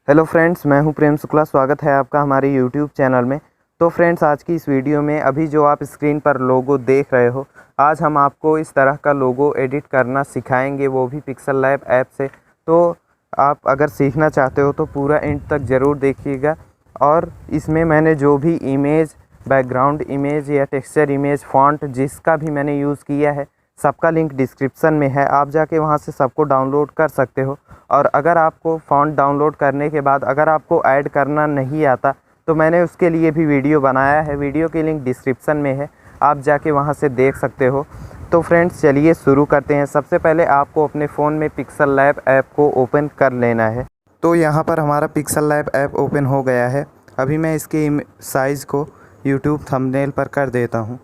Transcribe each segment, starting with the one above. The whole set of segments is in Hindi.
हेलो फ्रेंड्स, मैं हूं प्रेम शुक्ला। स्वागत है आपका हमारे यूट्यूब चैनल में। तो फ्रेंड्स, आज की इस वीडियो में अभी जो आप स्क्रीन पर लोगो देख रहे हो, आज हम आपको इस तरह का लोगो एडिट करना सिखाएंगे, वो भी पिक्सल लैब ऐप से। तो आप अगर सीखना चाहते हो तो पूरा एंड तक ज़रूर देखिएगा। और इसमें मैंने जो भी इमेज, बैकग्राउंड इमेज या टेक्सचर इमेज, फ़ॉन्ट जिसका भी मैंने यूज़ किया है, सबका लिंक डिस्क्रिप्शन में है। आप जाके वहाँ से सबको डाउनलोड कर सकते हो। और अगर आपको फ़ॉन्ट डाउनलोड करने के बाद अगर आपको ऐड करना नहीं आता तो मैंने उसके लिए भी वीडियो बनाया है। वीडियो की लिंक डिस्क्रिप्शन में है, आप जाके वहाँ से देख सकते हो। तो फ्रेंड्स, चलिए शुरू करते हैं। सबसे पहले आपको अपने फ़ोन में पिक्सल लैब ऐप को ओपन कर लेना है। तो यहाँ पर हमारा पिक्सल लैब ऐप ओपन हो गया है। अभी मैं इसके साइज़ को यूट्यूब थंबनेल पर कर देता हूँ।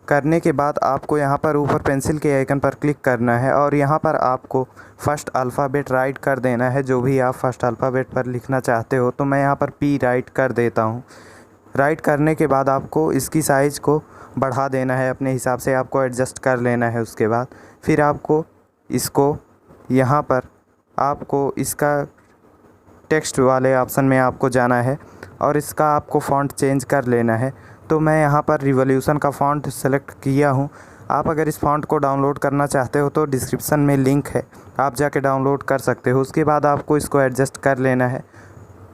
करने के बाद आपको यहाँ पर ऊपर पेंसिल के आइकन पर क्लिक करना है और यहाँ पर आपको फ़र्स्ट अल्फ़ाबेट राइट कर देना है, जो भी आप फर्स्ट अल्फ़ाबेट पर लिखना चाहते हो। तो मैं यहाँ पर पी राइट कर देता हूँ। राइट करने के बाद आपको इसकी साइज़ को बढ़ा देना है, अपने हिसाब से आपको एडजस्ट कर लेना है। उसके बाद फिर आपको इसको यहाँ पर आपको इसका टेक्स्ट वाले ऑप्शन में आपको जाना है और इसका आपको फ़ॉन्ट चेंज कर लेना है। तो मैं यहाँ पर रिवॉल्यूशन का फ़ॉन्ट सेलेक्ट किया हूँ। आप अगर इस फ़ॉन्ट को डाउनलोड करना चाहते हो तो डिस्क्रिप्शन में लिंक है, आप जाके डाउनलोड कर सकते हो। उसके बाद आपको इसको एडजस्ट कर लेना है।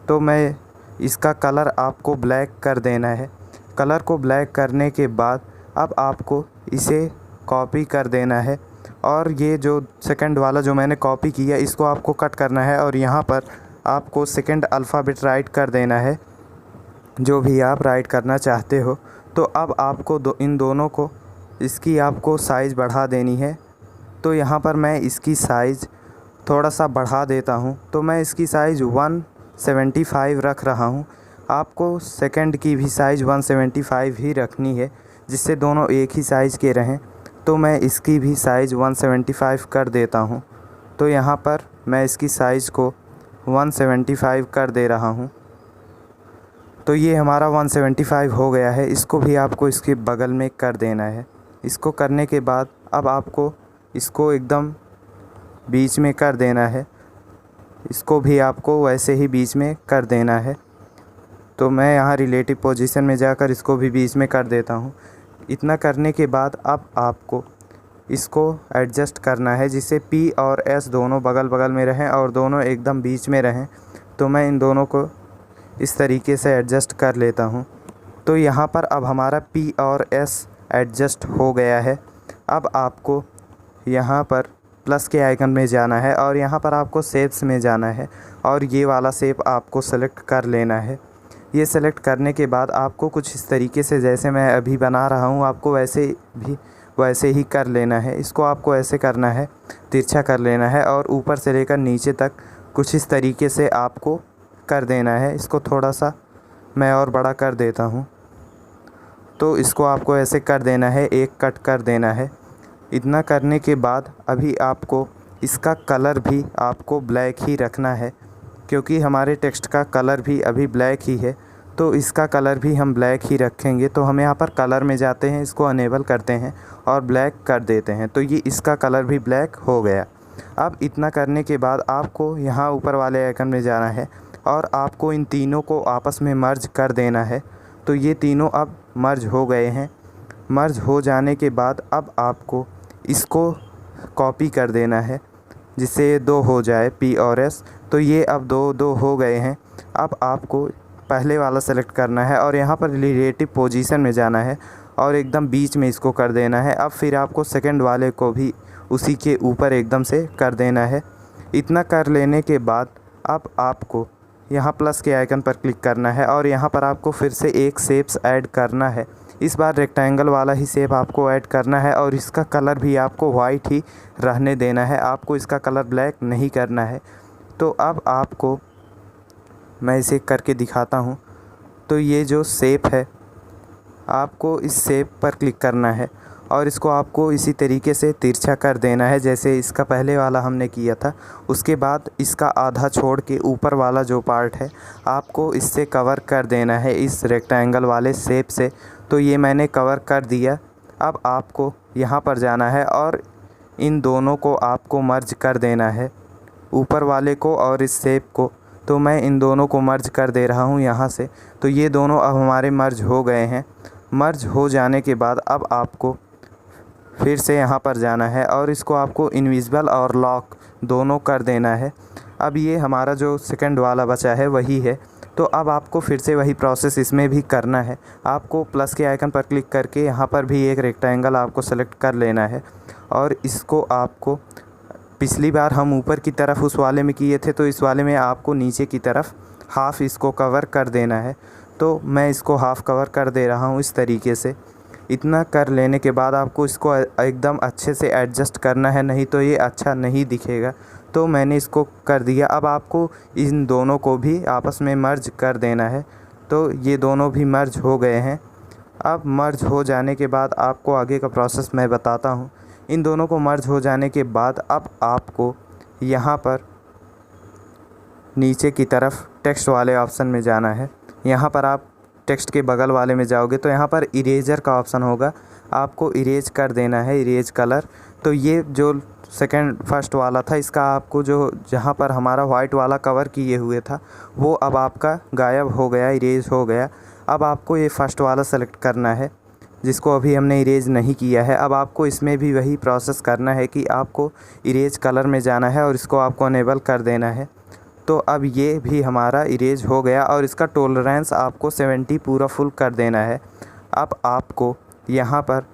तो मैं इसका कलर आपको ब्लैक कर देना है। कलर को ब्लैक करने के बाद अब आपको इसे कॉपी कर देना है और ये जो सेकंड वाला जो मैंने कॉपी किया इसको आपको कट करना है और यहाँ पर आपको सेकंड अल्फ़ाबेट राइट कर देना है, जो भी आप राइट करना चाहते हो। तो अब आपको इन दोनों को इसकी आपको साइज़ बढ़ा देनी है। तो यहाँ पर मैं इसकी साइज़ थोड़ा सा बढ़ा देता हूँ। तो मैं इसकी साइज़ 175 रख रहा हूँ। आपको सेकंड की भी साइज़ 175 ही रखनी है, जिससे दोनों एक ही साइज़ के रहें। तो मैं इसकी भी साइज़ 175 कर देता हूँ। तो यहाँ पर मैं इसकी साइज़ को 175 कर दे रहा हूँ। तो ये हमारा 175 हो गया है। इसको भी आपको इसके बगल में कर देना है। इसको करने के बाद अब आपको इसको एकदम बीच में कर देना है। इसको भी आपको वैसे ही बीच में कर देना है। तो मैं यहाँ रिलेटिव पोजीशन में जाकर इसको भी बीच में कर देता हूँ। इतना करने के बाद अब आपको इसको एडजस्ट करना है, जिससे पी और एस दोनों बगल बगल में रहें और दोनों एकदम बीच में रहें। तो मैं इन दोनों को इस तरीके से एडजस्ट कर लेता हूँ। तो यहाँ पर अब हमारा पी और एस एडजस्ट हो गया है। अब आपको यहाँ पर प्लस के आइकन में जाना है और यहाँ पर आपको शेप्स में जाना है और ये वाला शेप आपको सेलेक्ट कर लेना है। ये सेलेक्ट करने के बाद आपको कुछ इस तरीके से, जैसे मैं अभी बना रहा हूँ, आपको वैसे ही कर लेना है। इसको आपको ऐसे करना है, तिरछा कर लेना है और ऊपर से लेकर नीचे तक कुछ इस तरीके से आपको कर देना है। इसको थोड़ा सा मैं और बड़ा कर देता हूँ। तो इसको आपको ऐसे कर देना है, एक कट कर देना है। इतना करने के बाद अभी आपको इसका कलर भी आपको ब्लैक ही रखना है, क्योंकि हमारे टेक्स्ट का कलर भी अभी ब्लैक ही है। तो इसका कलर भी हम ब्लैक ही रखेंगे। तो हम यहाँ पर कलर में जाते हैं, इसको अनेबल करते हैं और ब्लैक कर देते हैं। तो ये इसका कलर भी ब्लैक हो गया। अब इतना करने के बाद आपको यहाँ ऊपर वाले आइकन में जाना है और आपको इन तीनों को आपस में मर्ज कर देना है। तो ये तीनों अब मर्ज हो गए हैं। मर्ज हो जाने के बाद अब आपको इसको कॉपी कर देना है, जिससे ये दो हो जाए, पी और एस। तो ये अब दो हो गए हैं। अब आपको पहले वाला सेलेक्ट करना है और यहाँ पर रिलेटिव पोजीशन में जाना है और एकदम बीच में इसको कर देना है। अब फिर आपको सेकंड वाले को भी उसी के ऊपर एकदम से कर देना है। इतना कर लेने के बाद अब आपको यहाँ प्लस के आइकन पर क्लिक करना है और यहाँ पर आपको फिर से एक शेप्स ऐड करना है। इस बार रेक्टेंगल वाला ही शेप आपको ऐड करना है और इसका कलर भी आपको वाइट ही रहने देना है। आपको इसका कलर ब्लैक नहीं करना है। तो अब आपको मैं इसे करके दिखाता हूँ। तो ये जो शेप है, आपको इस शेप पर क्लिक करना है और इसको आपको इसी तरीके से तिरछा कर देना है, जैसे इसका पहले वाला हमने किया था। उसके बाद इसका आधा छोड़ के ऊपर वाला जो पार्ट है आपको इससे कवर कर देना है, इस रेक्टेंगल वाले शेप से। तो ये मैंने कवर कर दिया। अब आपको यहाँ पर जाना है और इन दोनों को आपको मर्ज कर देना है, ऊपर वाले को और इस शेप को। तो मैं इन दोनों को मर्ज कर दे रहा हूँ यहाँ से। तो ये दोनों अब हमारे मर्ज हो गए हैं। मर्ज हो जाने के बाद अब आपको फिर से यहाँ पर जाना है और इसको आपको इनविजिबल और लॉक दोनों कर देना है। अब ये हमारा जो सेकंड वाला बचा है वही है। तो अब आपको फिर से वही प्रोसेस इसमें भी करना है। आपको प्लस के आइकन पर क्लिक करके यहाँ पर भी एक रेक्टेंगल आपको सेलेक्ट कर लेना है और इसको आपको, पिछली बार हम ऊपर की तरफ उस वाले में किए थे, तो इस वाले में आपको नीचे की तरफ हाफ़ इसको कवर कर देना है। तो मैं इसको हाफ़ कवर कर दे रहा हूँ इस तरीके से। इतना कर लेने के बाद आपको इसको एकदम अच्छे से एडजस्ट करना है, नहीं तो ये अच्छा नहीं दिखेगा। तो मैंने इसको कर दिया। अब आपको इन दोनों को भी आपस में मर्ज कर देना है। तो ये दोनों भी मर्ज हो गए हैं। अब मर्ज हो जाने के बाद आपको आगे का प्रोसेस मैं बताता हूँ। इन दोनों को मर्ज हो जाने के बाद अब आपको यहाँ पर नीचे की तरफ टेक्स्ट वाले ऑप्शन में जाना है। यहाँ पर आप टेक्स्ट के बगल वाले में जाओगे तो यहाँ पर इरेजर का ऑप्शन होगा, आपको इरेज कर देना है, इरेज कलर। तो ये जो फर्स्ट वाला था, इसका आपको जो जहाँ पर हमारा वाइट वाला कवर किए हुए था वो अब आपका गायब हो गया, इरेज हो गया। अब आपको ये फर्स्ट वाला सेलेक्ट करना है जिसको अभी हमने इरेज नहीं किया है। अब आपको इसमें भी वही प्रोसेस करना है कि आपको इरेज कलर में जाना है और इसको आपको अनेबल कर देना है। तो अब ये भी हमारा इरेज हो गया और इसका टॉलरेंस आपको 70 पूरा फुल कर देना है। अब आपको यहाँ पर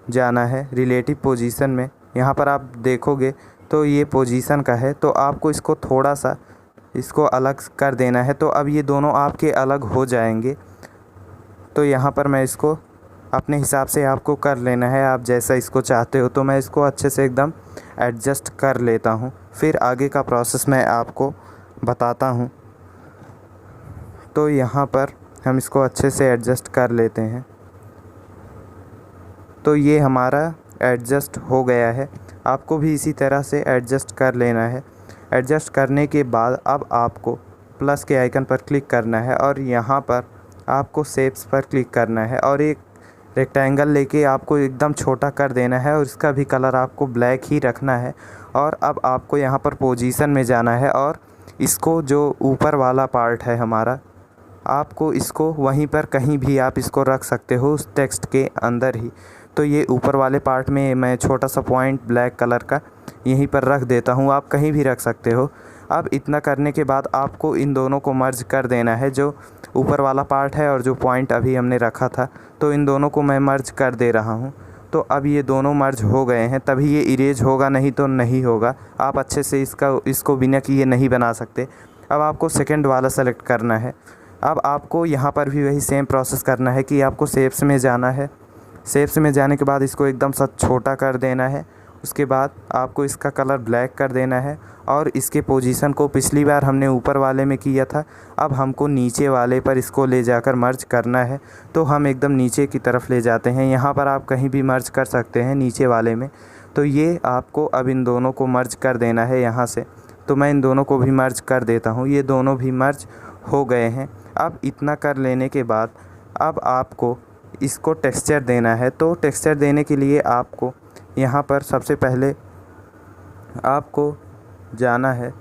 जाना है रिलेटिव पोजीशन में। यहाँ पर आप देखोगे तो ये पोजीशन का है, तो आपको इसको थोड़ा सा इसको अलग कर देना है। तो अब ये दोनों आपके अलग हो जाएंगे। तो यहाँ पर मैं इसको अपने हिसाब से आपको कर लेना है, आप जैसा इसको चाहते हो। तो मैं इसको अच्छे से एकदम एडजस्ट कर लेता हूँ, फिर आगे का प्रोसेस मैं आपको बताता हूँ। तो यहाँ पर हम इसको अच्छे से एडजस्ट कर लेते हैं। तो ये हमारा एडजस्ट हो गया है। आपको भी इसी तरह से एडजस्ट कर लेना है। एडजस्ट करने के बाद अब आपको प्लस के आइकन पर क्लिक करना है और यहाँ पर आपको शेप्स पर क्लिक करना है और एक रेक्टेंगल लेके आपको एकदम छोटा कर देना है और इसका भी कलर आपको ब्लैक ही रखना है। और अब आपको यहाँ पर पोजीशन में जाना है और इसको जो ऊपर वाला पार्ट है हमारा, आपको इसको वहीं पर कहीं भी आप इसको रख सकते हो उस टेक्स्ट के अंदर ही। तो ये ऊपर वाले पार्ट में मैं छोटा सा पॉइंट ब्लैक कलर का यहीं पर रख देता हूँ, आप कहीं भी रख सकते हो। अब इतना करने के बाद आपको इन दोनों को मर्ज कर देना है, जो ऊपर वाला पार्ट है और जो पॉइंट अभी हमने रखा था। तो इन दोनों को मैं मर्ज कर दे रहा हूँ। तो अब ये दोनों मर्ज हो गए हैं, तभी ये इरेज होगा, नहीं तो नहीं होगा। आप अच्छे से इसको बिना किए नहीं बना सकते। अब आपको सेकंड वाला सेलेक्ट करना है। अब आपको यहाँ पर भी वही सेम प्रोसेस करना है कि आपको शेप्स में जाना है। शेप्स में जाने के बाद इसको एकदम सा छोटा कर देना है। उसके बाद आपको इसका कलर ब्लैक कर देना है और इसके पोजीशन को पिछली बार हमने ऊपर वाले में किया था, अब हमको नीचे वाले पर इसको ले जाकर मर्ज करना है। तो हम एकदम नीचे की तरफ ले जाते हैं। यहाँ पर आप कहीं भी मर्ज कर सकते हैं नीचे वाले में। तो ये आपको अब इन दोनों को मर्ज कर देना है यहाँ से। तो मैं इन दोनों को भी मर्ज कर देता हूँ। ये दोनों भी मर्ज हो गए हैं। अब इतना कर लेने के बाद अब आपको इसको टेक्सचर देना है। तो टेक्सचर देने के लिए आपको यहाँ पर सबसे पहले आपको जाना है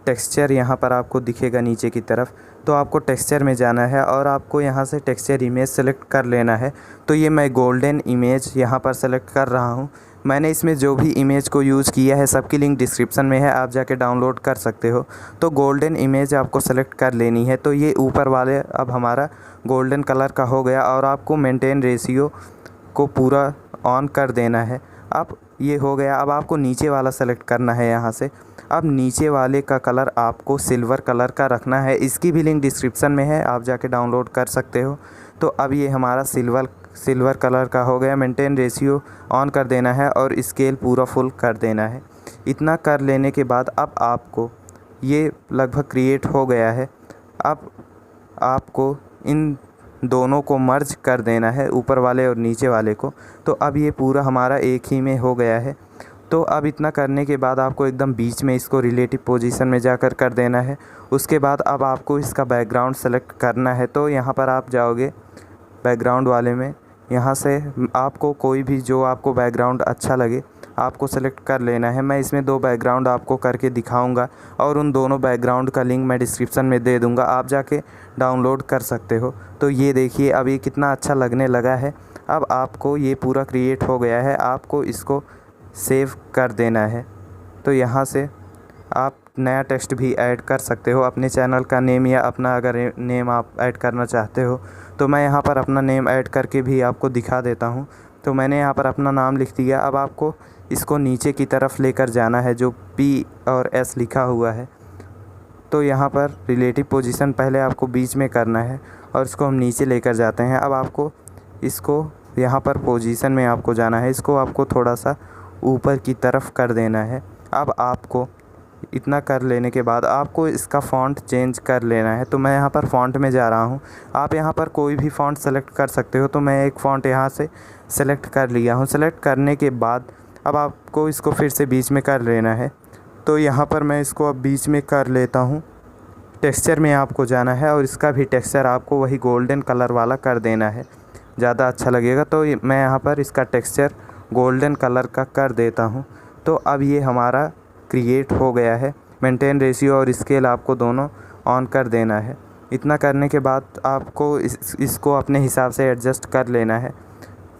टेक्सचर, यहाँ पर आपको दिखेगा नीचे की तरफ। तो आपको टेक्सचर में जाना है और आपको यहाँ से टेक्सचर इमेज सेलेक्ट कर लेना है। तो ये मैं गोल्डन इमेज यहाँ पर सेलेक्ट कर रहा हूँ। मैंने इसमें जो भी इमेज को यूज़ किया है सबकी लिंक डिस्क्रिप्शन में है, आप जाके डाउनलोड कर सकते हो। तो गोल्डन इमेज आपको सेलेक्ट कर लेनी है। तो ये ऊपर वाले अब हमारा गोल्डन कलर का हो गया और आपको मेंटेन रेशियो को पूरा ऑन कर देना है। अब ये हो गया। अब आपको नीचे वाला सेलेक्ट करना है यहाँ से। अब नीचे वाले का कलर आपको सिल्वर कलर का रखना है, इसकी भी लिंक डिस्क्रिप्शन में है, आप जाके डाउनलोड कर सकते हो। तो अब ये हमारा सिल्वर कलर का हो गया। मेंटेन रेशियो ऑन कर देना है और स्केल पूरा फुल कर देना है। इतना कर लेने के बाद अब आपको ये लगभग क्रिएट हो गया है। अब आपको इन दोनों को मर्ज कर देना है, ऊपर वाले और नीचे वाले को। तो अब ये पूरा हमारा एक ही में हो गया है। तो अब इतना करने के बाद आपको एकदम बीच में इसको रिलेटिव पोजीशन में जाकर कर देना है। उसके बाद अब आपको इसका बैकग्राउंड सेलेक्ट करना है। तो यहाँ पर आप जाओगे बैकग्राउंड वाले में, यहाँ से आपको कोई भी जो आपको बैकग्राउंड अच्छा लगे आपको सेलेक्ट कर लेना है। मैं इसमें 2 बैकग्राउंड आपको करके दिखाऊंगा और उन दोनों बैकग्राउंड का लिंक मैं डिस्क्रिप्शन में दे दूंगा, आप जाके डाउनलोड कर सकते हो। तो ये देखिए अब ये कितना अच्छा लगने लगा है। अब आपको ये पूरा क्रिएट हो गया है, आपको इसको सेव कर देना है। तो यहाँ से आप नया टेक्स्ट भी ऐड कर सकते हो, अपने चैनल का नेम या अपना अगर नेम आप ऐड करना चाहते हो तो मैं यहाँ पर अपना नेम ऐड करके भी आपको दिखा देता हूँ। तो मैंने यहाँ पर अपना नाम लिख दिया। अब आपको इसको नीचे की तरफ लेकर जाना है, जो P और S लिखा हुआ है। तो यहाँ पर रिलेटिव पोजीशन पहले आपको बीच में करना है और इसको हम नीचे लेकर जाते हैं। अब आपको इसको यहाँ पर पोजीशन में आपको जाना है, इसको आपको थोड़ा सा ऊपर की तरफ कर देना है। अब आपको इतना कर लेने के बाद आपको इसका फ़ॉन्ट चेंज कर लेना है। तो मैं यहाँ पर फ़ॉन्ट में जा रहा हूँ, आप यहाँ पर कोई भी फ़ॉन्ट सेलेक्ट कर सकते हो। तो मैं एक फ़ॉन्ट यहाँ से सेलेक्ट कर लिया हूँ। सेलेक्ट करने के बाद अब आपको इसको फिर से बीच में कर लेना है। तो यहाँ पर मैं इसको अब बीच में कर लेता हूँ। टेक्सचर में आपको जाना है और इसका भी टेक्सचर आपको वही गोल्डन कलर वाला कर देना है, ज़्यादा अच्छा लगेगा। तो मैं यहाँ पर इसका टेक्सचर गोल्डन कलर का कर देता हूँ। तो अब ये हमारा क्रिएट हो गया है। मेंटेन रेशियो और स्केल आपको दोनों ऑन कर देना है। इतना करने के बाद आपको इसको अपने हिसाब से एडजस्ट कर लेना है।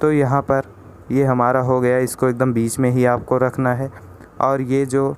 तो यहाँ पर ये हमारा हो गया, इसको एकदम बीच में ही आपको रखना है और ये जो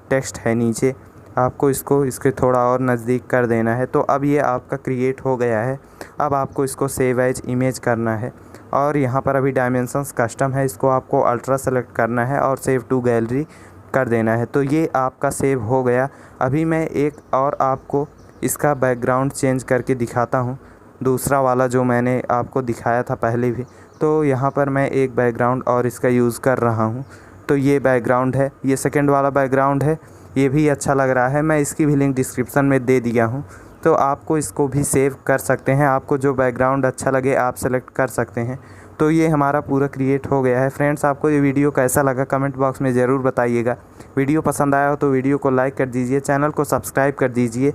टेक्स्ट है नीचे आपको इसको इसके थोड़ा और नज़दीक कर देना है। तो अब ये आपका क्रिएट हो गया है। अब आपको इसको सेव एज इमेज करना है और यहाँ पर अभी डायमेंशंस कस्टम है, इसको आपको अल्ट्रा सेलेक्ट करना है और सेव टू गैलरी कर देना है। तो ये आपका सेव हो गया। अभी मैं एक और आपको इसका बैकग्राउंड चेंज करके दिखाता हूँ, दूसरा वाला जो मैंने आपको दिखाया था पहले भी। तो यहाँ पर मैं एक बैकग्राउंड और इसका यूज़ कर रहा हूँ। तो ये बैकग्राउंड है, ये सेकंड वाला बैकग्राउंड है, ये भी अच्छा लग रहा है। मैं इसकी भी लिंक डिस्क्रिप्शन में दे दिया हूँ। तो आपको इसको भी सेव कर सकते हैं, आपको जो बैकग्राउंड अच्छा लगे आप सेलेक्ट कर सकते हैं। तो ये हमारा पूरा क्रिएट हो गया है। फ्रेंड्स, आपको ये वीडियो कैसा लगा कमेंट बॉक्स में ज़रूर बताइएगा। वीडियो पसंद आया हो तो वीडियो को लाइक कर दीजिए, चैनल को सब्सक्राइब कर दीजिए।